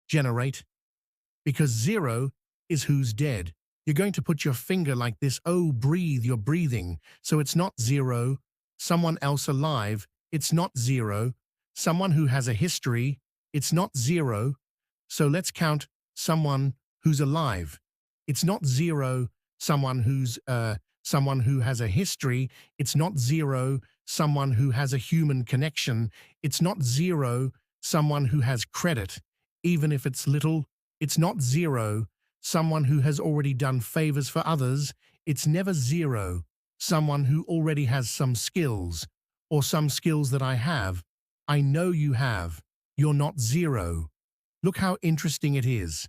generate, because zero is who's dead. You're going to put your finger like this. Oh, breathe, you're breathing. So it's not zero. Someone else alive, it's not zero. Someone who has a history, it's not zero. So let's count someone who's alive. It's not zero. Someone who has a history, it's not zero. Someone who has a human connection, it's not zero. Someone who has credit, even if it's little, it's not zero. Someone who has already done favors for others, it's never zero. Someone who already has some skills, or some skills that I have, I know you have, you're not zero. Look how interesting it is.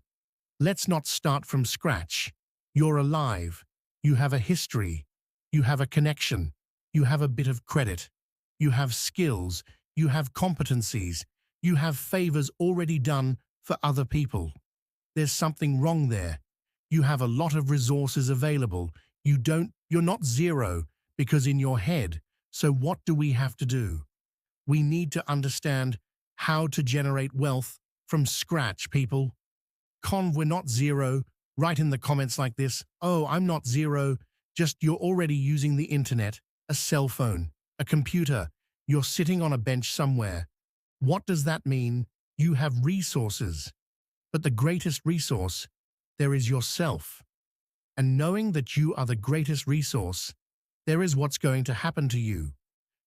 Let's not start from scratch. You're alive. You have a history. You have a connection. You have a bit of credit. You have skills. You have competencies. You have favors already done for other people. There's something wrong there. You have a lot of resources available. You're not zero because in your head. So what do we have to do? We need to understand how to generate wealth from scratch, people. We're not zero. Write in the comments like this. Oh, I'm not zero. Just you're already using the internet, a cell phone, a computer. You're sitting on a bench somewhere. What does that mean? You have resources. But the greatest resource, there is yourself. And knowing that you are the greatest resource, there is what's going to happen to you.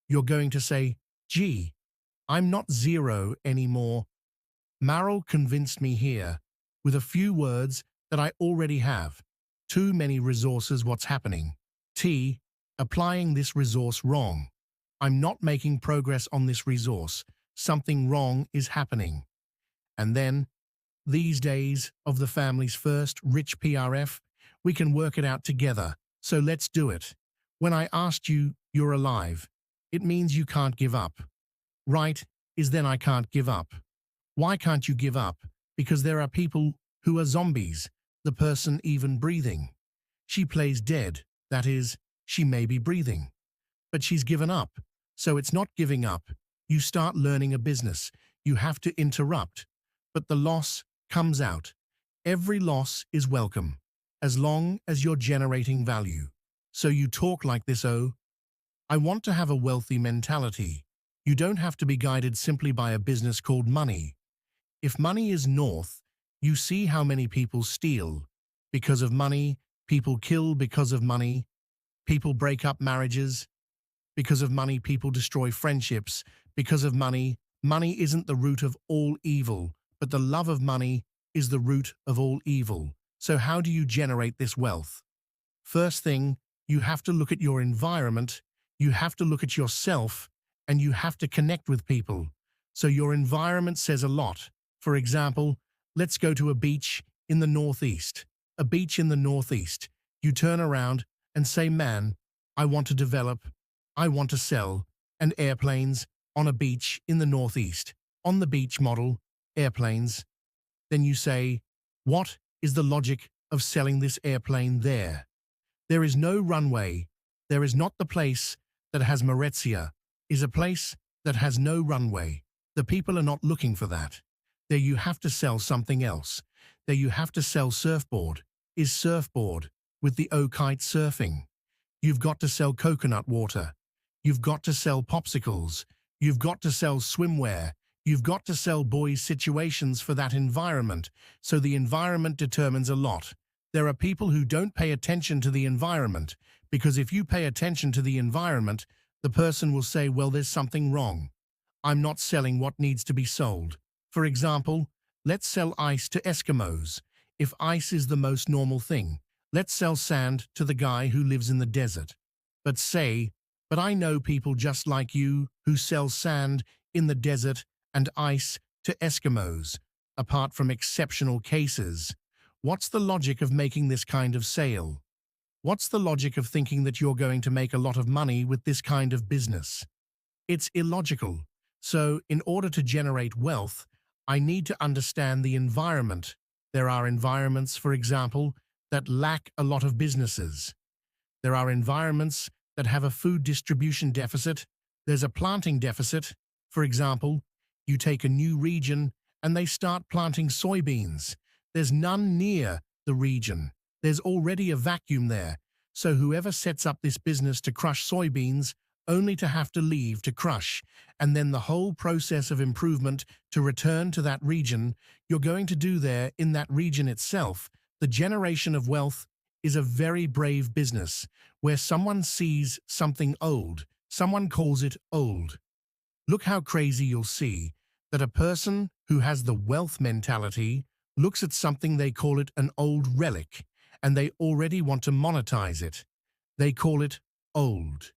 You're going to say, gee, I'm not zero anymore. Meryl convinced me here, with a few words that I already have. Too many resources, what's happening? T, applying this resource wrong. I'm not making progress on this resource. Something wrong is happening. And then, these days of the family's first rich PRF, we can work it out together. So let's do it. When I asked you, you're alive, it means you can't give up. Right is then I can't give up. Why can't you give up? Because there are people who are zombies, the person even breathing. She plays dead, that is, she may be breathing. But she's given up, so it's not giving up. You start learning a business, you have to interrupt. But the loss comes out. Every loss is welcome, as long as you're generating value. So you talk like this, oh, I want to have a wealthy mentality. You don't have to be guided simply by a business called money. If money is north, you see how many people steal. Because of money, people kill because of money. People break up marriages. Because of money, people destroy friendships. Because of money, money isn't the root of all evil, but the love of money is the root of all evil. So how do you generate this wealth? First thing, you have to look at your environment, you have to look at yourself, and you have to connect with people. So your environment says a lot. For example, let's go to a beach in the Northeast. A beach in the Northeast. You turn around and say, man, I want to develop, I want to sell, and airplanes on a beach in the Northeast. On the beach model, airplanes. Then you say, what is the logic of selling this airplane there? There is no runway. There is not the place that has Maurizia, is a place that has no runway. The people are not looking for that. There you have to sell something else. There you have to sell surfboard. Is surfboard with the kite surfing. You've got to sell coconut water. You've got to sell popsicles. You've got to sell swimwear. You've got to sell boys' situations for that environment. So the environment determines a lot. There are people who don't pay attention to the environment, because if you pay attention to the environment, the person will say, well, there's something wrong. I'm not selling what needs to be sold. For example, let's sell ice to Eskimos. If ice is the most normal thing, let's sell sand to the guy who lives in the desert. But I know people just like you who sell sand in the desert and ice to Eskimos. Apart from exceptional cases, what's the logic of making this kind of sale? What's the logic of thinking that you're going to make a lot of money with this kind of business? It's illogical. So, in order to generate wealth, I need to understand the environment. There are environments, for example, that lack a lot of businesses. There are environments that have a food distribution deficit. There's a planting deficit. For example, you take a new region and they start planting soybeans. There's none near the region. There's already a vacuum there. So whoever sets up this business to crush soybeans only to have to leave to crush, and then the whole process of improvement to return to that region you're going to do there in that region itself, the generation of wealth is a very brave business where someone sees something old, someone calls it old. Look how crazy you'll see that a person who has the wealth mentality looks at something they call it an old relic and they already want to monetize it. They call it old.